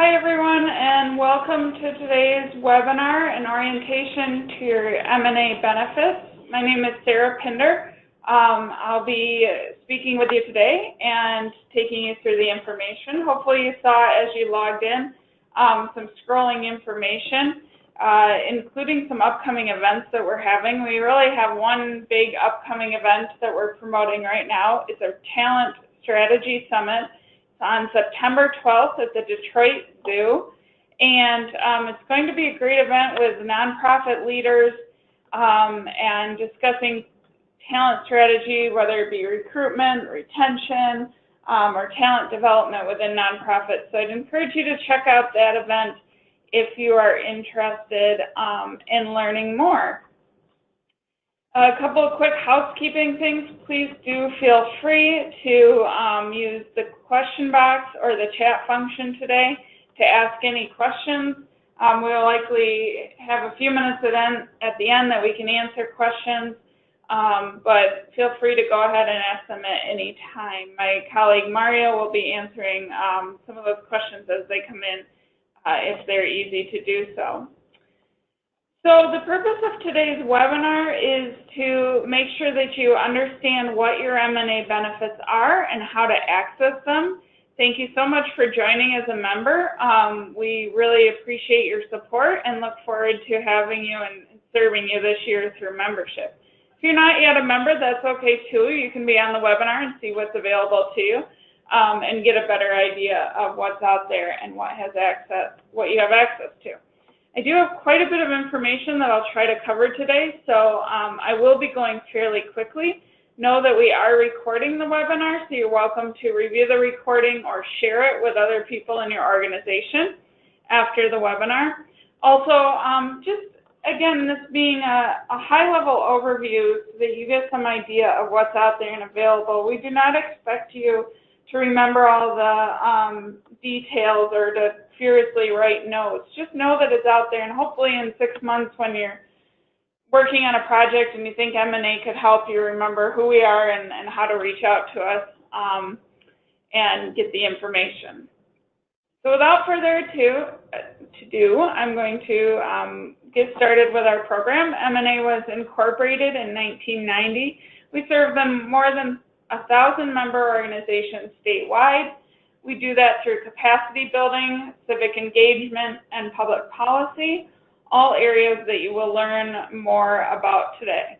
Hi everyone, and welcome to today's webinar, an orientation to your MNA benefits. My name is Sarah Pinder. I'll be speaking with you today and taking you through the information. Hopefully you saw as you logged in some scrolling information, including some upcoming events that we're having. We really have one big upcoming event that we're promoting right now. It's our Talent Strategy Summit. On September 12th at the Detroit Zoo, and it's going to be a great event with nonprofit leaders and discussing talent strategy, whether it be recruitment, retention, or talent development within nonprofits. So I'd encourage you to check out that event if you are interested in learning more. A couple of quick housekeeping things. Please do feel free to use the question box or the chat function today to ask any questions. We'll likely have a few minutes at the end that we can answer questions, but feel free to go ahead and ask them at any time. My colleague Mario will be answering some of those questions as they come in if they're easy to do so. So the purpose of today's webinar is to make sure that you understand what your MNA benefits are and how to access them. Thank you so much for joining as a member. We really appreciate your support and look forward to having you and serving you this year through membership. If you're not yet a member, that's okay too. You can be on the webinar and see what's available to you and get a better idea of what's out there and what you have access to. I do have quite a bit of information that I'll try to cover today, so I will be going fairly quickly. Know that we are recording the webinar, so you're welcome to review the recording or share it with other people in your organization after the webinar. Also, just again, this being a high-level overview so that you get some idea of what's out there and available. We do not expect you to remember all the details or to furiously write notes. Just know that it's out there, and hopefully in 6 months when you're working on a project and you think MNA could help you remember who we are and how to reach out to us and get the information. So without further ado, I'm going to get started with our program. MNA was incorporated in 1990. We serve them more than 1,000 member organizations statewide. We do that through capacity building, civic engagement, and public policy, all areas that you will learn more about today.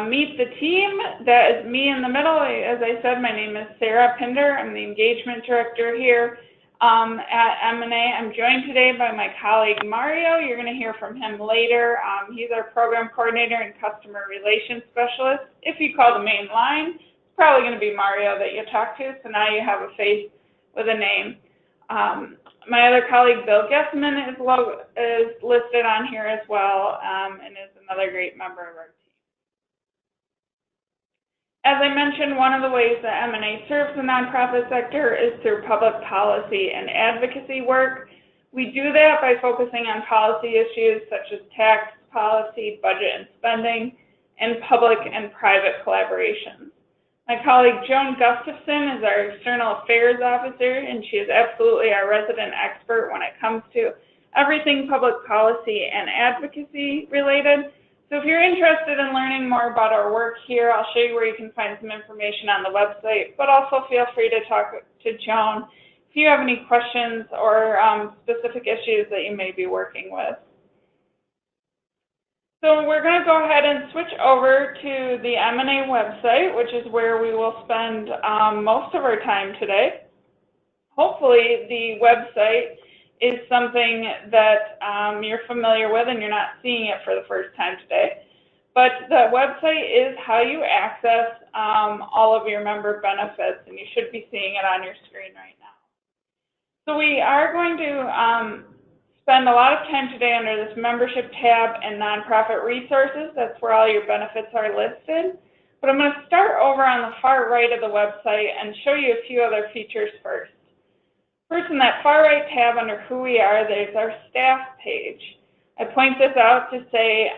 Meet the team. That is me in the middle. As I said, my name is Sarah Pinder. I'm the engagement director here at MNA. I'm joined today by my colleague Mario. You're going to hear from him later. He's our program coordinator and customer relations specialist. If you call the main line, it's probably going to be Mario that you talk to, so now you have a face with a name. My other colleague Bill Gessman is listed on here as well and is another great member of our team. As I mentioned, one of the ways that MNA serves the nonprofit sector is through public policy and advocacy work. We do that by focusing on policy issues such as tax policy, budget and spending, and public and private collaborations. My colleague Joan Gustafson is our External Affairs Officer, and she is absolutely our resident expert when it comes to everything public policy and advocacy related. So if you're interested in learning more about our work here, I'll show you where you can find some information on the website, but also feel free to talk to Joan if you have any questions or specific issues that you may be working with. So we're going to go ahead and switch over to the MNA website, which is where we will spend most of our time today. Hopefully the website is something that you're familiar with and you're not seeing it for the first time today. But the website is how you access all of your member benefits, and you should be seeing it on your screen right now. So we are going to spend a lot of time today under this membership tab and nonprofit resources. That's where all your benefits are listed. But I'm going to start over on the far right of the website and show you a few other features first. First, in that far right tab under who we are, there's our staff page. I point this out to say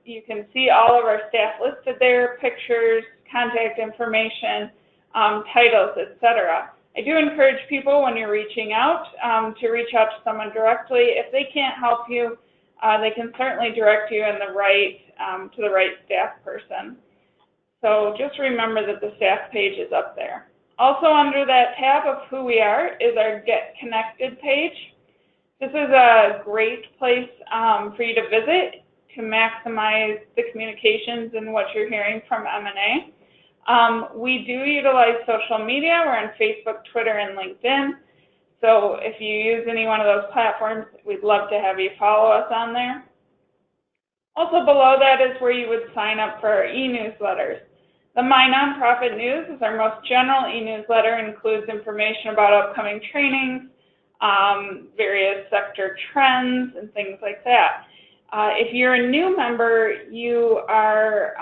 you can see all of our staff listed there, pictures, contact information, titles, etc. I do encourage people when you're reaching out to reach out to someone directly. If they can't help you, they can certainly direct you in the right to the right staff person. So just remember that the staff page is up there. Also under that tab of who we are is our Get Connected page. This is a great place for you to visit to maximize the communications and what you're hearing from MNA. We do utilize social media. We're on Facebook, Twitter, and LinkedIn. So if you use any one of those platforms, we'd love to have you follow us on there. Also below that is where you would sign up for our e-newsletters. The My Nonprofit News is our most general e-newsletter, includes information about upcoming trainings, various sector trends, and things like that. If you're a new member, you are,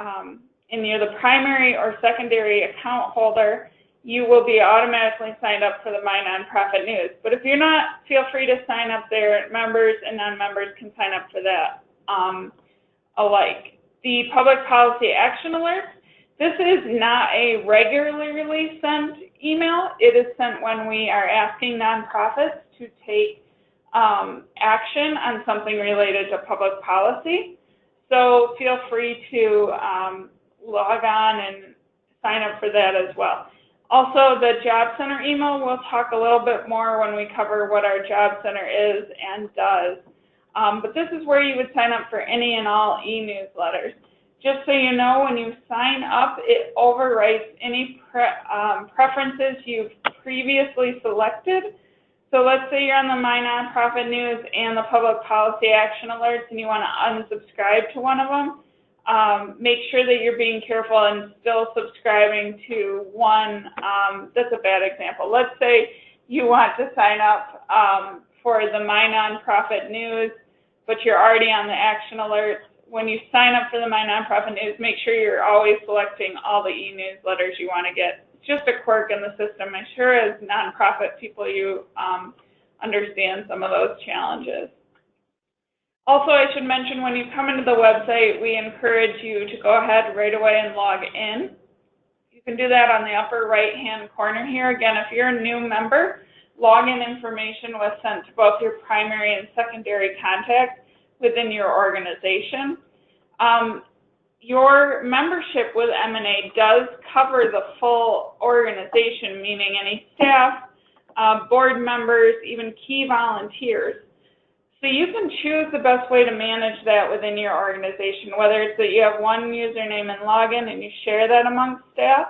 and you're the primary or secondary account holder, you will be automatically signed up for the My Nonprofit News. But if you're not, feel free to sign up there. Members and non-members can sign up for that alike. The Public Policy Action Alert. This is not a regularly sent email. It is sent when we are asking nonprofits to take action on something related to public policy. So feel free to log on and sign up for that as well. Also, the Job Center email, we'll talk a little bit more when we cover what our Job Center is and does. But this is where you would sign up for any and all e-newsletters. Just so you know, when you sign up, it overwrites any preferences you've previously selected. So let's say you're on the My Nonprofit News and the Public Policy Action Alerts and you want to unsubscribe to one of them, make sure that you're being careful and still subscribing to one. That's a bad example. Let's say you want to sign up for the My Nonprofit News, but you're already on the Action Alerts. When you sign up for the My Nonprofit News, make sure you're always selecting all the e-newsletters you want to get. It's just a quirk in the system. I'm sure as nonprofit people you understand some of those challenges. Also, I should mention when you come into the website, we encourage you to go ahead right away and log in. You can do that on the upper right-hand corner here. Again, if you're a new member, login information was sent to both your primary and secondary contacts within your organization. Your membership with MNA does cover the full organization, meaning any staff, board members, even key volunteers. So you can choose the best way to manage that within your organization, whether it's that you have one username and login and you share that amongst staff,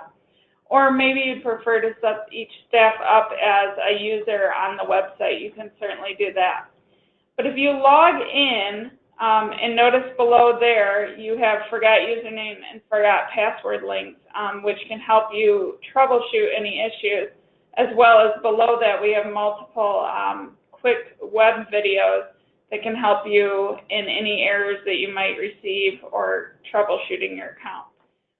or maybe you prefer to set each staff up as a user on the website. You can certainly do that. But if you log in, and notice below there you have forgot username and forgot password links, which can help you troubleshoot any issues, as well as below that we have multiple quick web videos that can help you in any errors that you might receive or troubleshooting your account.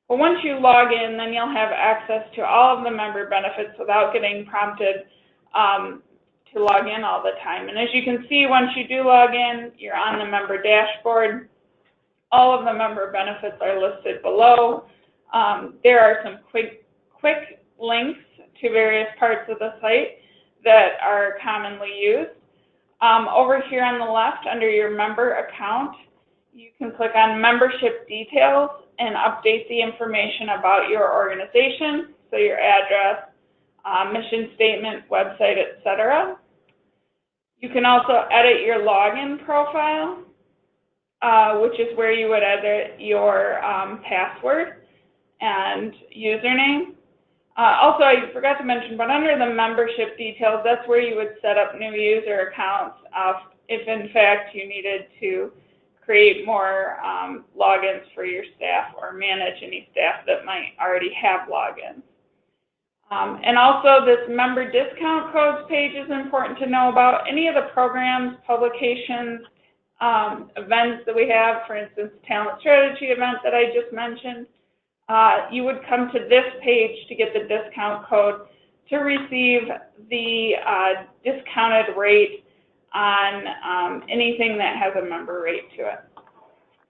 But once you log in, then you'll have access to all of the member benefits without getting prompted to log in all the time. And as you can see, once you do log in, you're on the member dashboard. All of the member benefits are listed below. There are some quick links to various parts of the site that are commonly used. Over here on the left, under your member account, you can click on membership details and update the information about your organization, so your address, mission statement, website, etc. You can also edit your login profile, which is where you would edit your password and username. Also, I forgot to mention, but under the membership details, that's where you would set up new user accounts if, in fact, you needed to create more logins for your staff or manage any staff that might already have logins. And also, this member discount codes page is important to know about. Any of the programs, publications, events that we have, for instance, talent strategy event that I just mentioned, you would come to this page to get the discount code to receive the discounted rate on anything that has a member rate to it.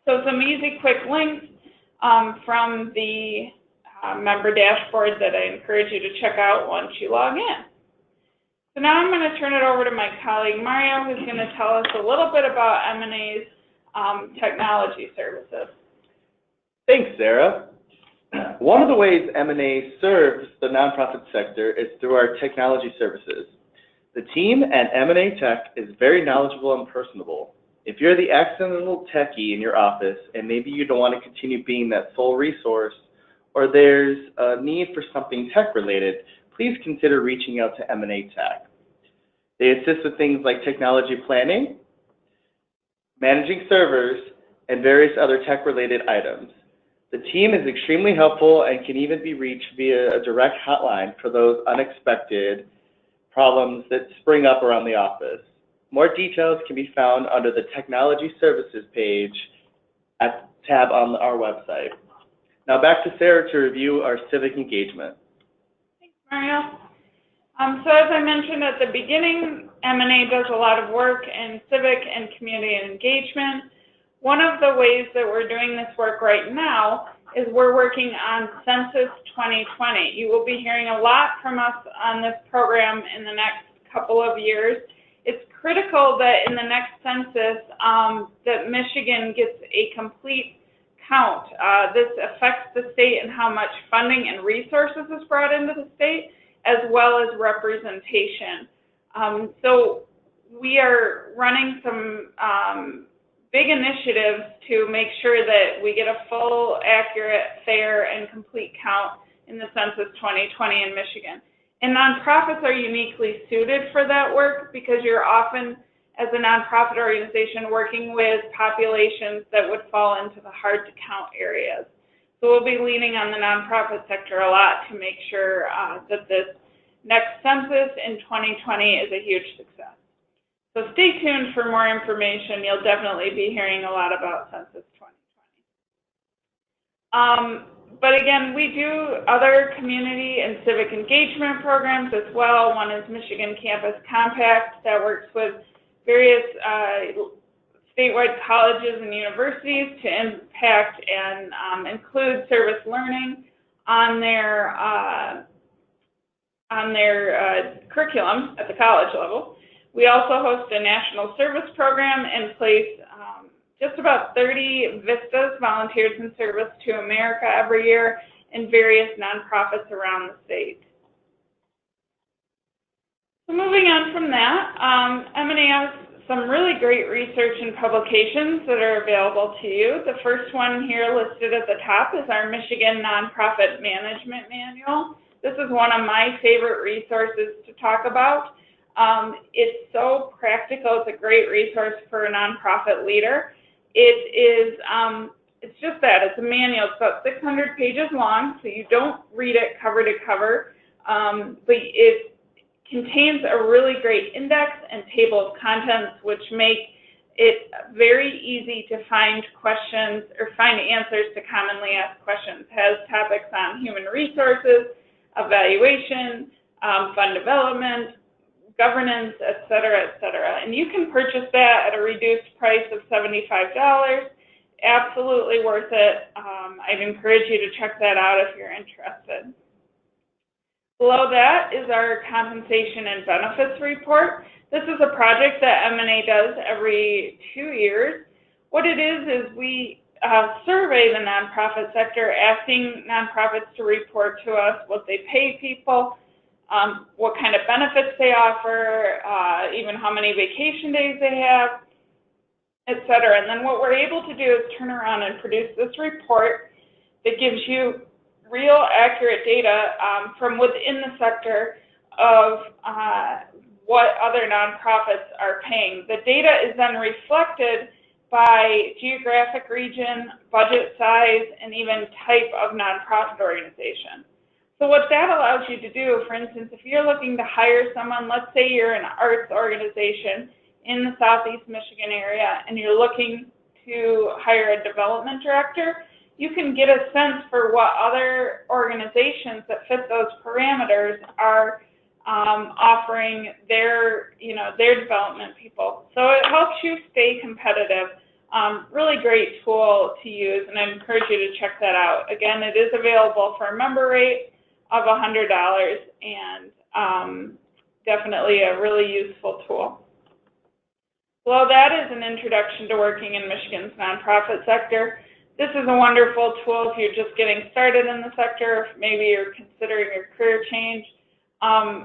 So some easy, quick links from the member dashboard that I encourage you to check out once you log in. So now I'm going to turn it over to my colleague Mario, who's going to tell us a little bit about MNA's technology services. Thanks, Sarah. One of the ways MNA serves the nonprofit sector is through our technology services. The team at MNA Tech is very knowledgeable and personable. If you're the accidental techie in your office and maybe you don't want to continue being that sole resource, or there's a need for something tech-related, please consider reaching out to MNA Tech. They assist with things like technology planning, managing servers, and various other tech-related items. The team is extremely helpful and can even be reached via a direct hotline for those unexpected problems that spring up around the office. More details can be found under the Technology Services page at the tab on our website. Now back to Sarah to review our civic engagement. Thanks, Mario. So as I mentioned at the beginning, MNA does a lot of work in civic and community engagement. One of the ways that we're doing this work right now is we're working on Census 2020. You will be hearing a lot from us on this program in the next couple of years. It's critical that in the next census that Michigan gets a complete count. This affects the state and how much funding and resources is brought into the state, as well as representation. So we are running some big initiatives to make sure that we get a full, accurate, fair, and complete count in the Census 2020 in Michigan. And nonprofits are uniquely suited for that work because you're often, as a nonprofit organization, working with populations that would fall into the hard-to-count areas. So we'll be leaning on the nonprofit sector a lot to make sure that this next census in 2020 is a huge success. So stay tuned for more information. You'll definitely be hearing a lot about Census 2020. But again, we do other community and civic engagement programs as well. One is Michigan Campus Compact that works with various statewide colleges and universities to impact and include service learning on their curriculum at the college level. We also host a national service program and place just about 30 VISTAs, Volunteers in Service to America, every year in various nonprofits around the state. So moving on from that, MNA has some really great research and publications that are available to you. The first one here listed at the top is our Michigan Nonprofit Management Manual. This is one of my favorite resources to talk about. It's so practical. It's a great resource for a nonprofit leader. It's just that. It's a manual. It's about 600 pages long, so you don't read it cover to cover, but it contains a really great index and table of contents, which make it very easy to find questions or find answers to commonly asked questions. It has topics on human resources, evaluation, fund development, governance, et cetera, et cetera. And you can purchase that at a reduced price of $75. Absolutely worth it. I'd encourage you to check that out if you're interested. Below that is our compensation and benefits report. This is a project that MNA does every 2 years. What it is we survey the nonprofit sector, asking nonprofits to report to us what they pay people, what kind of benefits they offer, even how many vacation days they have, et cetera. And then what we're able to do is turn around and produce this report that gives you real accurate data from within the sector of what other nonprofits are paying. The data is then reflected by geographic region, budget size, and even type of nonprofit organization. So what that allows you to do, for instance, if you're looking to hire someone, let's say you're an arts organization in the Southeast Michigan area and you're looking to hire a development director, you can get a sense for what other organizations that fit those parameters are offering their development people. So it helps you stay competitive. Really great tool to use, and I encourage you to check that out. Again, it is available for a member rate of $100, and definitely a really useful tool. Below that is an introduction to working in Michigan's nonprofit sector. This is a wonderful tool if you're just getting started in the sector, if maybe you're considering a career change.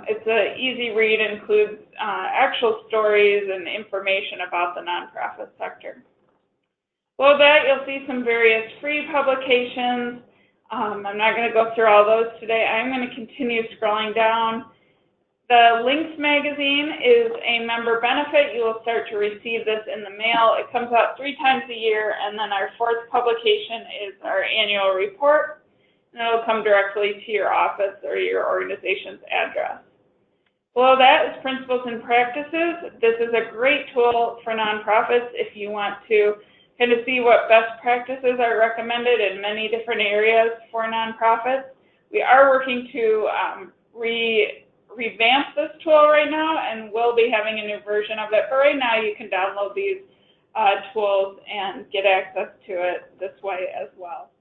It's an easy read, includes actual stories and information about the nonprofit sector. Below that, you'll see some various free publications. I'm not going to go through all those today. I'm going to continue scrolling down. The Links magazine is a member benefit. You will start to receive this in the mail. It comes out 3 times a year, and then our 4th publication is our annual report, and it'll come directly to your office or your organization's address. Below that is Principles and Practices. This is a great tool for nonprofits if you want to kind of see what best practices are recommended in many different areas for nonprofits. We are working to revamp this tool right now, and we'll be having a new version of it. But right now, you can download these tools and get access to it this way as well.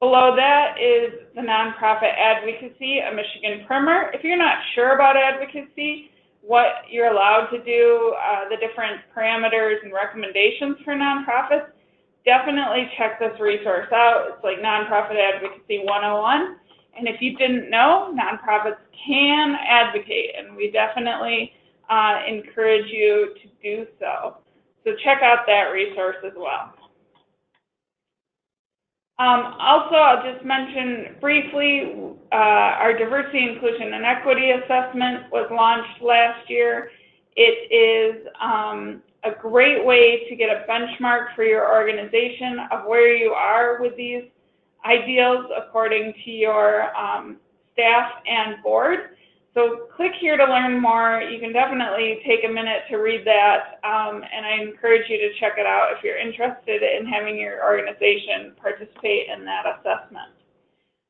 Below that is the Nonprofit Advocacy, a Michigan primer. If you're not sure about advocacy, what you're allowed to do, the different parameters and recommendations for nonprofits, definitely check this resource out. It's like Nonprofit Advocacy 101. And if you didn't know, nonprofits can advocate, and we definitely encourage you to do so. So check out that resource as well. Also, I'll just mention briefly, our Diversity, Inclusion, and Equity Assessment was launched last year. It is a great way to get a benchmark for your organization of where you are with these ideals according to your staff and board. So click here to learn more. You can definitely take a minute to read that, and I encourage you to check it out if you're interested in having your organization participate in that assessment.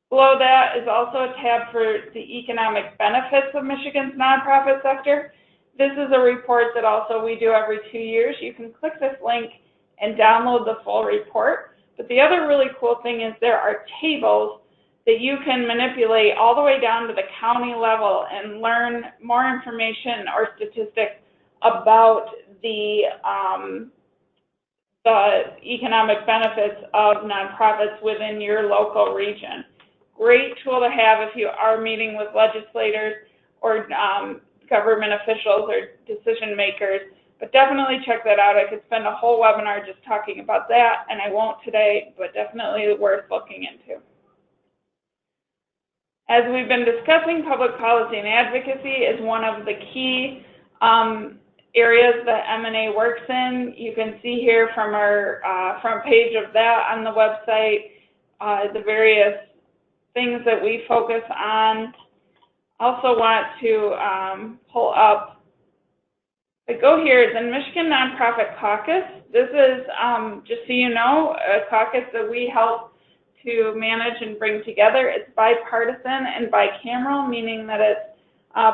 Below that is also a tab for the economic benefits of Michigan's nonprofit sector. This is a report that also we do every 2 years. You can click this link and download the full report. But the other really cool thing is there are tables that you can manipulate all the way down to the county level and learn more information or statistics about the economic benefits of nonprofits within your local region. Great tool to have if you are meeting with legislators or government officials or decision makers. But definitely check that out. I could spend a whole webinar just talking about that, and I won't today, but definitely worth looking into. As we've been discussing, public policy and advocacy is one of the key areas that MNA works in. You can see here from our front page of that on the website the various things that we focus on. Also want to pull up, go here, the Michigan Nonprofit Caucus. This is, just so you know, a caucus that we help to manage and bring together. It's bipartisan and bicameral, meaning that it's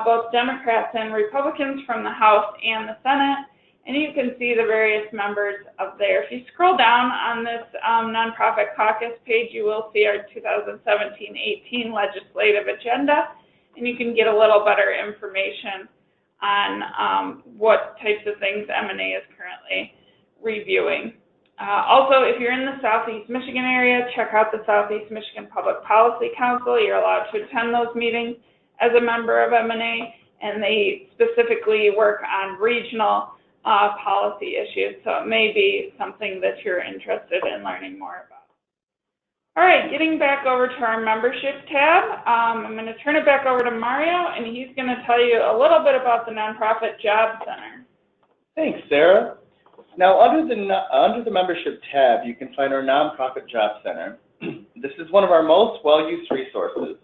both Democrats and Republicans from the House and the Senate, and you can see the various members of there. If you scroll down on this Nonprofit Caucus page, you will see our 2017-18 legislative agenda, and you can get a little better information on what types of things MNA is currently reviewing. Also, if you're in the Southeast Michigan area, check out the Southeast Michigan Public Policy Council. You're allowed to attend those meetings as a member of MNA, and they specifically work on regional policy issues, so it may be something that you're interested in learning more about. All right, getting back over to our membership tab, I'm going to turn it back over to Mario, and he's going to tell you a little bit about the Nonprofit Job Center. Thanks, Sarah. Now, under the membership tab, you can find our Nonprofit Job Center. This is one of our most well-used resources.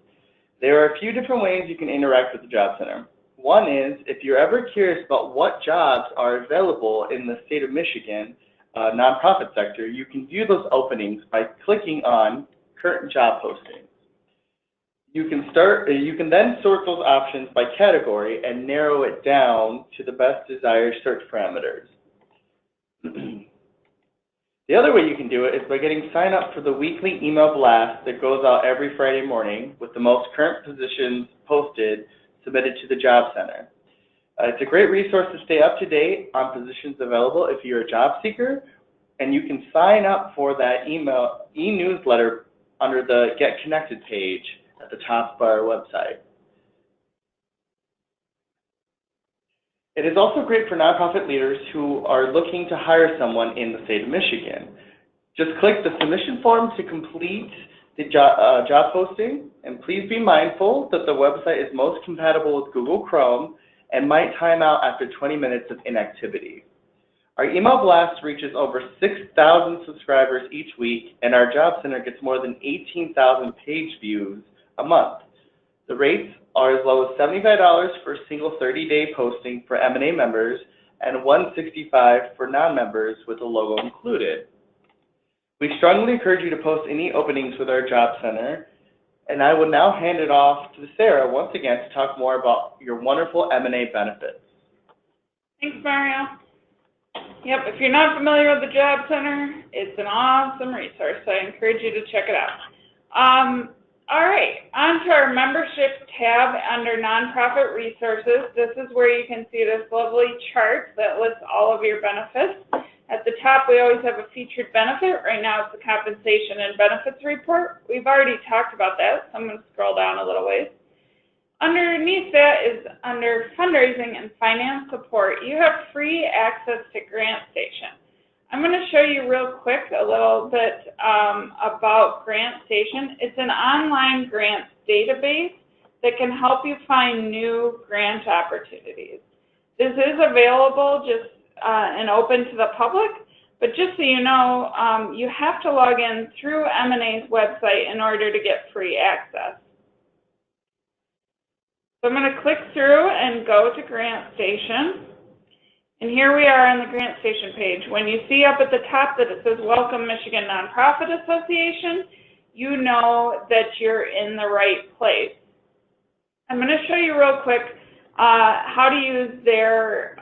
There are a few different ways you can interact with the Job Center. One is, if you're ever curious about what jobs are available in the state of Michigan nonprofit sector, you can view those openings by clicking on current job postings. You can then sort those options by category and narrow it down to the best desired search parameters. The other way you can do it is by getting signed up for the weekly email blast that goes out every Friday morning with the most current positions posted submitted to the Job Center. It's a great resource to stay up to date on positions available if you're a job seeker, and you can sign up for that e-newsletter under the Get Connected page at the top of our website. It is also great for nonprofit leaders who are looking to hire someone in the state of Michigan. Just click the submission form to complete the job posting, and please be mindful that the website is most compatible with Google Chrome and might time out after 20 minutes of inactivity. Our email blast reaches over 6,000 subscribers each week, and our Job Center gets more than 18,000 page views a month. The rates are as low as $75 for a single 30-day posting for M&A members and $165 for non-members with a logo included. We strongly encourage you to post any openings with our Job Center, and I will now hand it off to Sarah once again to talk more about your wonderful M&A benefits. Thanks, Mario. Yep, if you're not familiar with the Job Center, it's an awesome resource, so I encourage you to check it out. All right, on to our membership tab under nonprofit resources. This is where you can see this lovely chart that lists all of your benefits. At the top, we always have a featured benefit. Right now, it's the compensation and benefits report. We've already talked about that, so I'm going to scroll down a little ways. Underneath that is under fundraising and finance support. You have free access to Grantstation. I'm going to show you real quick a little bit about Grantstation. It's an online grants database that can help you find new grant opportunities. This is available just and open to the public, but just so you know, you have to log in through MNA's website in order to get free access. So I'm going to click through and go to Grantstation. And here we are on the Grantstation page. When you see up at the top that it says Welcome Michigan Nonprofit Association, you know that you're in the right place. I'm going to show you real quick how to use their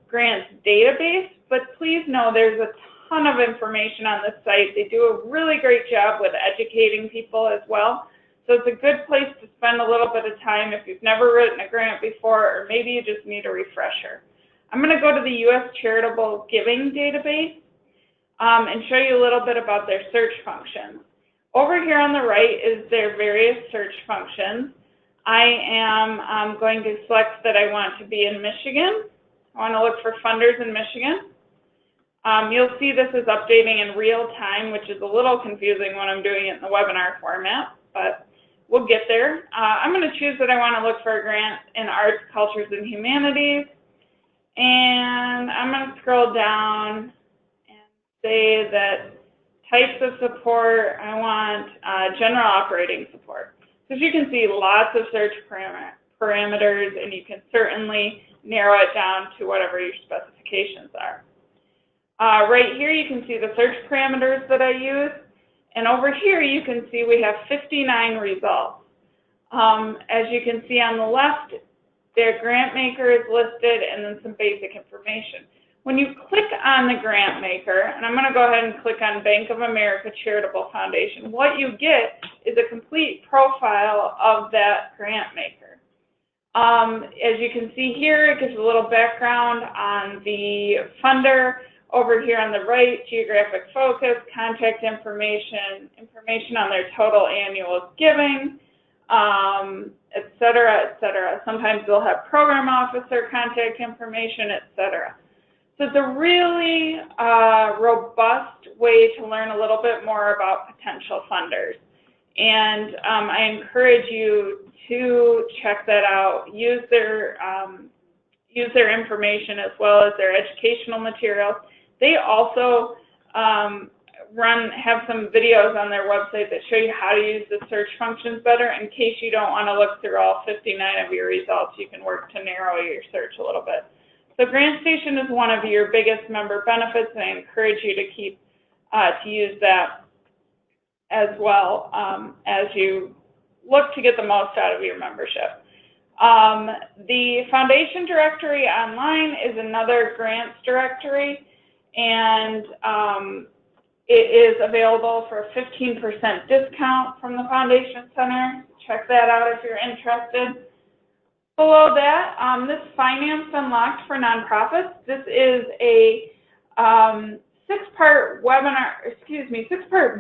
grants database, but please know there's a ton of information on the site. They do a really great job with educating people as well. So it's a good place to spend a little bit of time if you've never written a grant before, or maybe you just need a refresher. I'm going to go to the U.S. Charitable Giving Database and show you a little bit about their search functions. Over here on the right is their various search functions. I am going to select that I want to be in Michigan. I want to look for funders in Michigan. You'll see this is updating in real time, which is a little confusing when I'm doing it in the webinar format, but we'll get there. I'm going to choose that I want to look for a grant in arts, cultures, and humanities. And I'm going to scroll down and say that types of support, I want general operating support. So as you can see, lots of search parameters, and you can certainly narrow it down to whatever your specifications are. Right here, you can see the search parameters that I use. And over here, you can see we have 59 results. As you can see on the left, their grant maker is listed, and then some basic information. When you click on the grant maker, and I'm going to go ahead and click on Bank of America Charitable Foundation, what you get is a complete profile of that grant maker. As you can see here, it gives a little background on the funder. Over here on the right, geographic focus, contact information, information on their total annual giving, et cetera, et cetera. Sometimes they'll have program officer contact information, et cetera. So it's a really robust way to learn a little bit more about potential funders. And I encourage you to check that out. Use their information as well as their educational materials. They also have some videos on their website that show you how to use the search functions better. In case you don't want to look through all 59 of your results, you can work to narrow your search a little bit. So Grantstation is one of your biggest member benefits, and I encourage you to keep to use that as well as you look to get the most out of your membership. The Foundation Directory online is another grants directory, and it is available for a 15% discount from the Foundation Center. Check that out if you're interested. Below that, this Finance Unlocked for Nonprofits. This is a six-part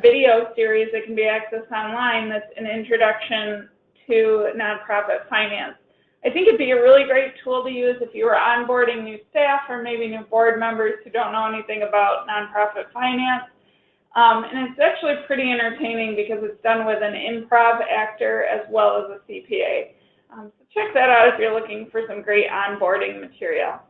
video series that can be accessed online that's an introduction to nonprofit finance. I think it'd be a really great tool to use if you were onboarding new staff or maybe new board members who don't know anything about nonprofit finance. And it's actually pretty entertaining because it's done with an improv actor as well as a CPA. So check that out if you're looking for some great onboarding material.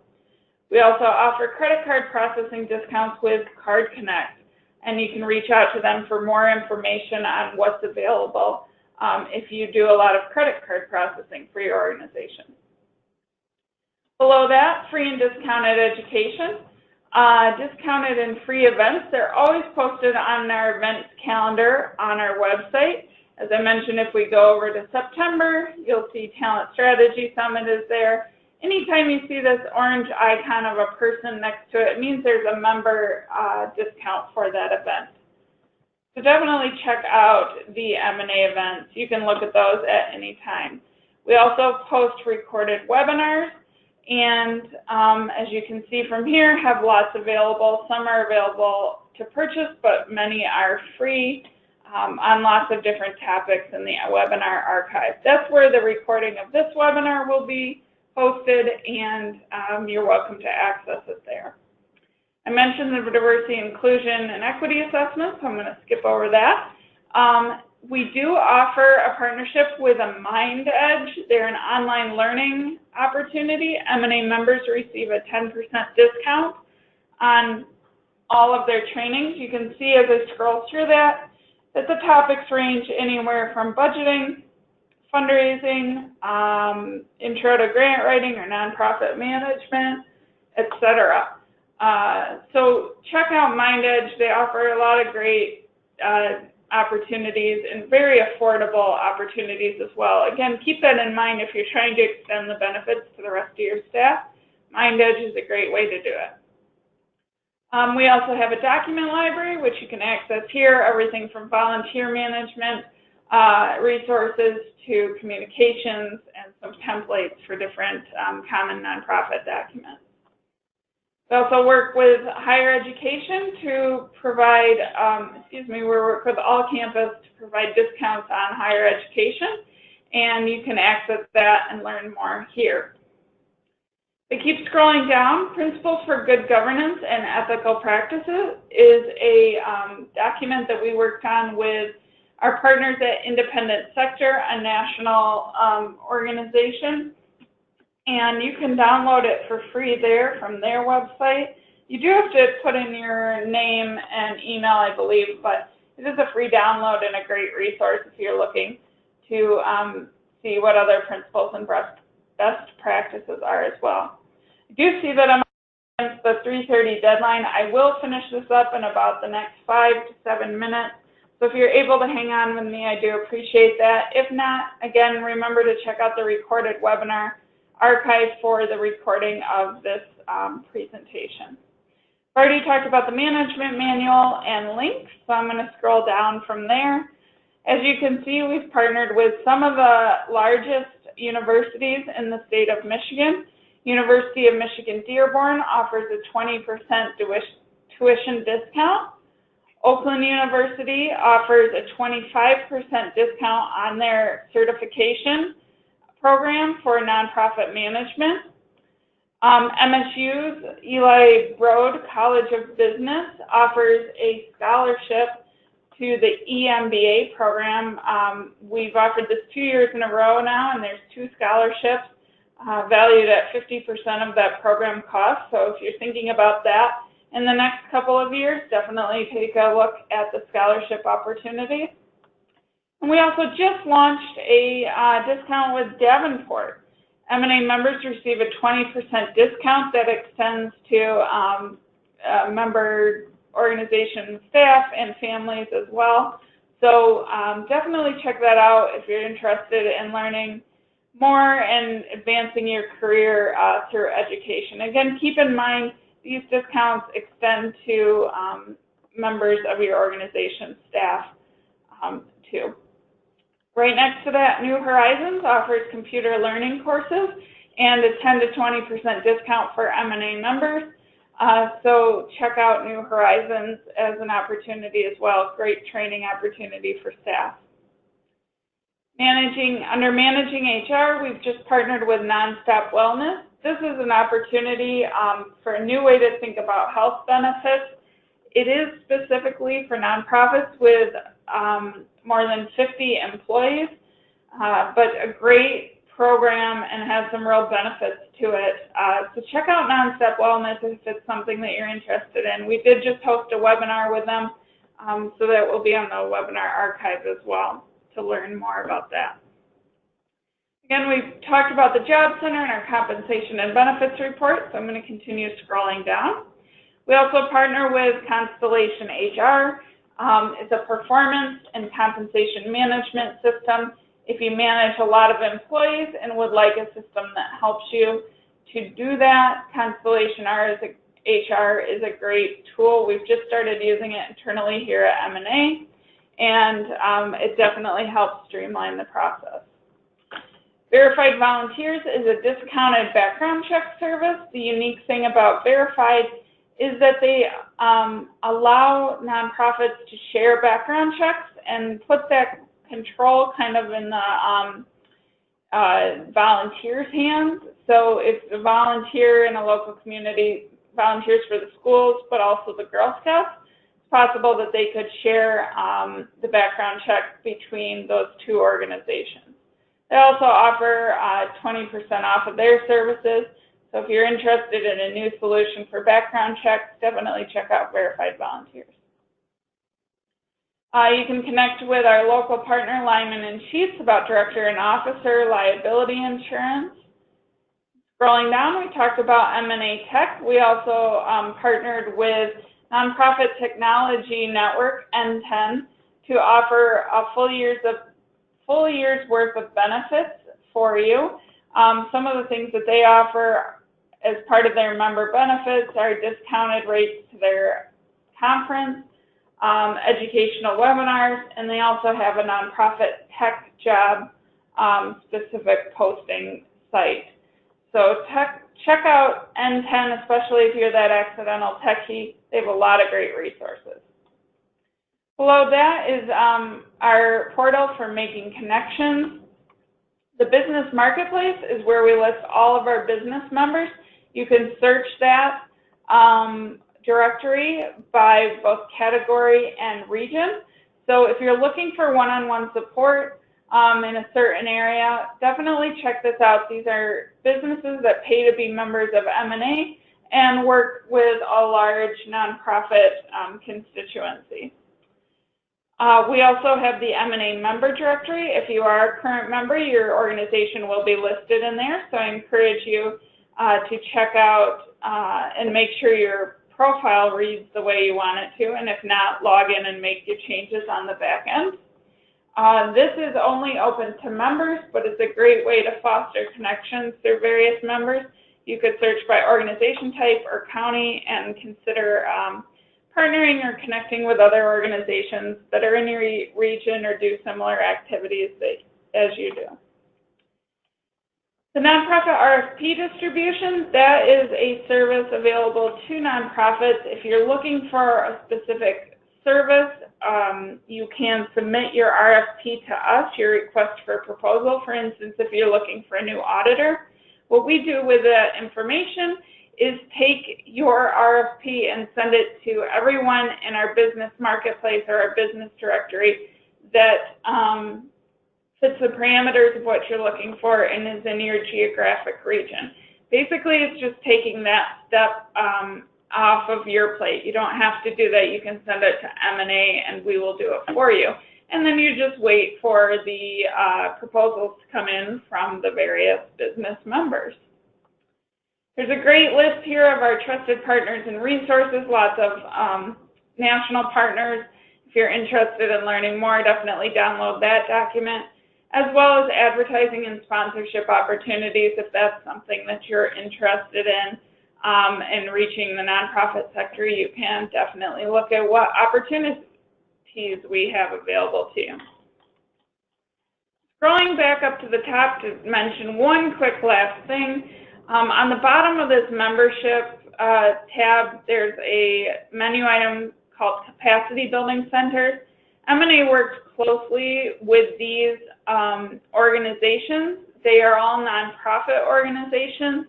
We also offer credit card processing discounts with Card Connect, and you can reach out to them for more information on what's available if you do a lot of credit card processing for your organization. Below that, free and discounted education. Discounted and free events, they're always posted on our events calendar on our website. As I mentioned, if we go over to September, you'll see Talent Strategy Summit is there. Anytime you see this orange icon of a person next to it, it means there's a member discount for that event. So definitely check out the MNA events. You can look at those at any time. We also post recorded webinars, and as you can see from here, have lots available. Some are available to purchase, but many are free on lots of different topics in the webinar archive. That's where the recording of this webinar will be posted, and you're welcome to access it there. I mentioned the diversity, inclusion, and equity assessment, so I'm going to skip over that. We do offer a partnership with a MindEdge. They're an online learning opportunity. M&A members receive a 10% discount on all of their trainings. You can see as I scroll through that the topics range anywhere from budgeting, fundraising, intro to grant writing or nonprofit management, etc. So check out MindEdge. They offer a lot of great opportunities and very affordable opportunities as well. Again, keep that in mind if you're trying to extend the benefits to the rest of your staff. MindEdge is a great way to do it. We also have a document library, which you can access here, everything from volunteer management, resources to communications, and some templates for different common nonprofit documents. We also work with higher education to provide, we work with all campus to provide discounts on higher education, and you can access that and learn more here. We keep scrolling down. Principles for Good Governance and Ethical Practices is a document that we worked on with our partners at Independent Sector, a national organization. And you can download it for free there from their website. You do have to put in your name and email, I believe, but it is a free download and a great resource if you're looking to see what other principles and best practices are as well. I do see that I'm against the 3:30 deadline. I will finish this up in about the next 5 to 7 minutes. So if you're able to hang on with me, I do appreciate that. If not, again, remember to check out the recorded webinar archive for the recording of this presentation. I've already talked about the management manual and links, so I'm going to scroll down from there. As you can see, we've partnered with some of the largest universities in the state of Michigan. University of Michigan Dearborn offers a 20% tuition discount. Oakland University offers a 25% discount on their certification program for nonprofit management. MSU's Eli Broad College of Business offers a scholarship to the EMBA program. We've offered this 2 years in a row now, and there's 2 scholarships valued at 50% of that program cost. So if you're thinking about that in the next couple of years, definitely take a look at the scholarship opportunity. And we also just launched a discount with Davenport. M&A members receive a 20% discount that extends to member organization staff and families as well. So definitely check that out if you're interested in learning more and advancing your career through education. Again, keep in mind these discounts extend to members of your organization staff too. Right next to that, New Horizons offers computer learning courses and a 10 to 20% discount for MNA members. So check out New Horizons as an opportunity as well. Great training opportunity for staff. Under Managing HR, we've just partnered with Nonstop Wellness. This is an opportunity for a new way to think about health benefits. It is specifically for nonprofits with more than 50 employees, but a great program and has some real benefits to it. So check out Nonstop Wellness if it's something that you're interested in. We did just host a webinar with them, so that will be on the webinar archive as well to learn more about that. Again, we've talked about the Job Center and our compensation and benefits report, so I'm going to continue scrolling down. We also partner with Constellation HR. It's a performance and compensation management system. If you manage a lot of employees and would like a system that helps you to do that, Constellation HR is a great tool. We've just started using it internally here at MNA, and it definitely helps streamline the process. Verified Volunteers is a discounted background check service. The unique thing about Verified is that they allow nonprofits to share background checks and put that control kind of in the volunteers' hands. So if the volunteer in a local community volunteers for the schools, but also the Girl Scouts, it's possible that they could share the background check between those two organizations. They also offer 20% off of their services. So if you're interested in a new solution for background checks, definitely check out Verified Volunteers. You can connect with our local partner, Lyman & Sheets, about director and officer liability insurance. Scrolling down, we talked about M&A Tech. We also partnered with nonprofit technology network, N10, to offer a full year's worth of benefits for you. Some of the things that they offer as part of their member benefits are discounted rates to their conference, educational webinars, and they also have a nonprofit tech job specific posting site. So check out N10, especially if you're that accidental techie. They have a lot of great resources. Below that is our portal for making connections. The business marketplace is where we list all of our business members. You can search that directory by both category and region. So if you're looking for one-on-one support in a certain area, definitely check this out. These are businesses that pay to be members of M&A and work with a large nonprofit constituency. We also have the M&A member directory. If you are a current member, your organization will be listed in there. So I encourage you to check out and make sure your profile reads the way you want it to, and if not, log in and make your changes on the back end. This is only open to members, but it's a great way to foster connections through various members. You could search by organization type or county and consider partnering or connecting with other organizations that are in your region or do similar activities as you do. The nonprofit Rfp Distributions, that is a service available to nonprofits. If you're looking for a specific service, you can submit your RFP to us, your request for proposal. For instance, if you're looking for a new auditor, what we do with that information is take your RFP and send it to everyone in our business marketplace or our business directory that fits the parameters of what you're looking for and is in your geographic region. Basically, it's just taking that step off of your plate. You don't have to do that. You can send it to M&A and we will do it for you. And then you just wait for the proposals to come in from the various business members. There's a great list here of our trusted partners and resources, lots of national partners. If you're interested in learning more, definitely download that document, as well as advertising and sponsorship opportunities if that's something that you're interested in reaching the nonprofit sector. You can definitely look at what opportunities we have available to you. Scrolling back up to the top to mention one quick last thing. On the bottom of this membership tab, there's a menu item called Capacity Building Centers. MNA works closely with these organizations. They are all nonprofit organizations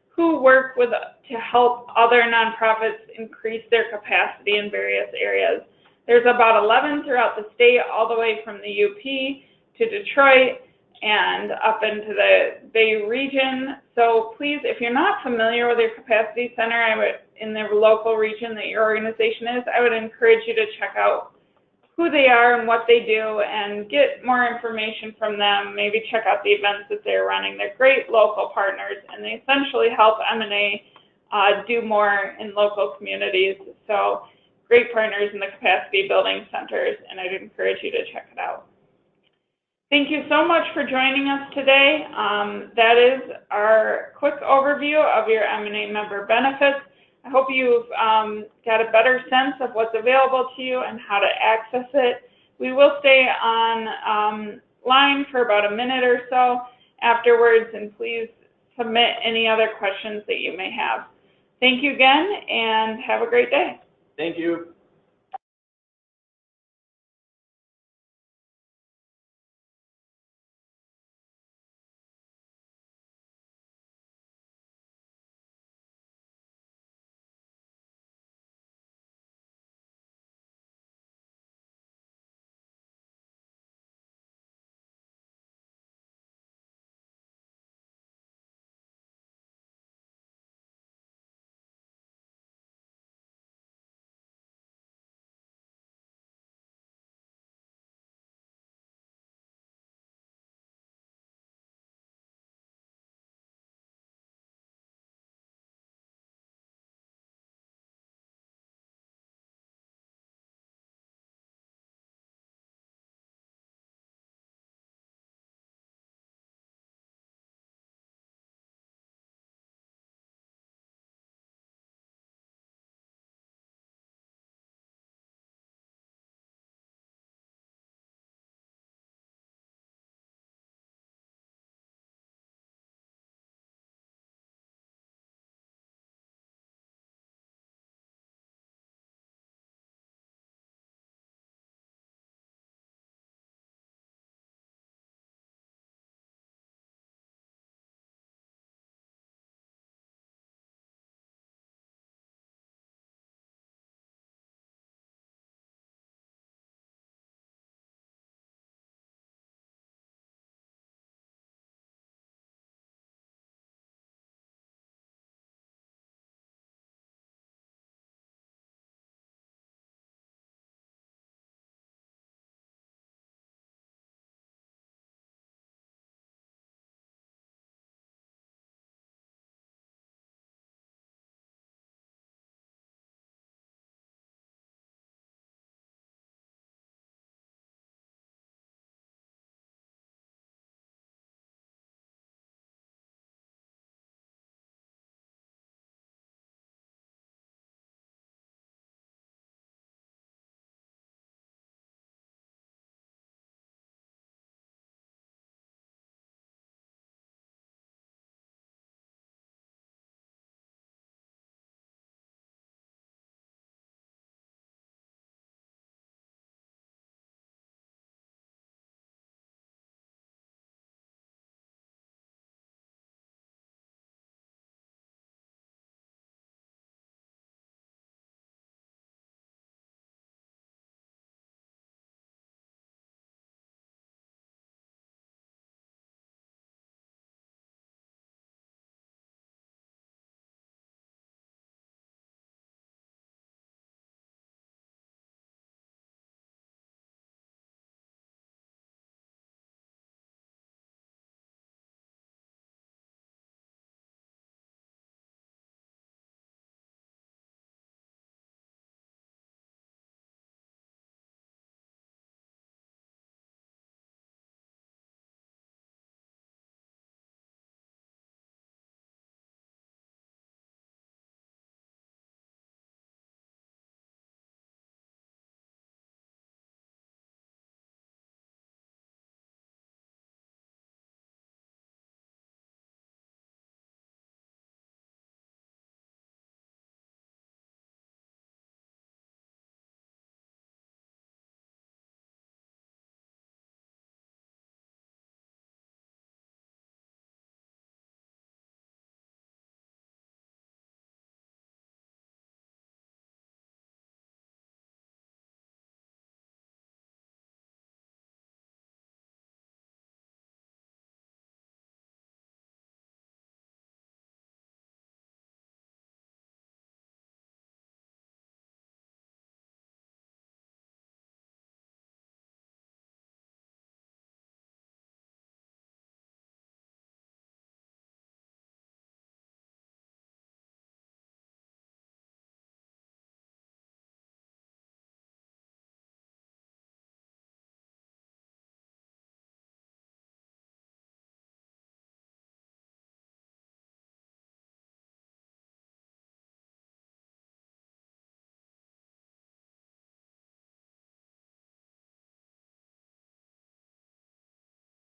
who work to help other nonprofits increase their capacity in various areas. There's about 11 throughout the state, all the way from the UP to Detroit and up into the Bay region. So please, if you're not familiar with your capacity center in the local region that your organization is, I would encourage you to check out who they are and what they do and get more information from them. Maybe check out the events that they're running. They're great local partners, and they essentially help MNA do more in local communities. So great partners in the capacity building centers, and I'd encourage you to check it out. Thank you so much for joining us today. That is our quick overview of your MNA member benefits. I hope you've got a better sense of what's available to you and how to access it. We will stay on line for about a minute or so afterwards, and please submit any other questions that you may have. Thank you again, and have a great day. Thank you.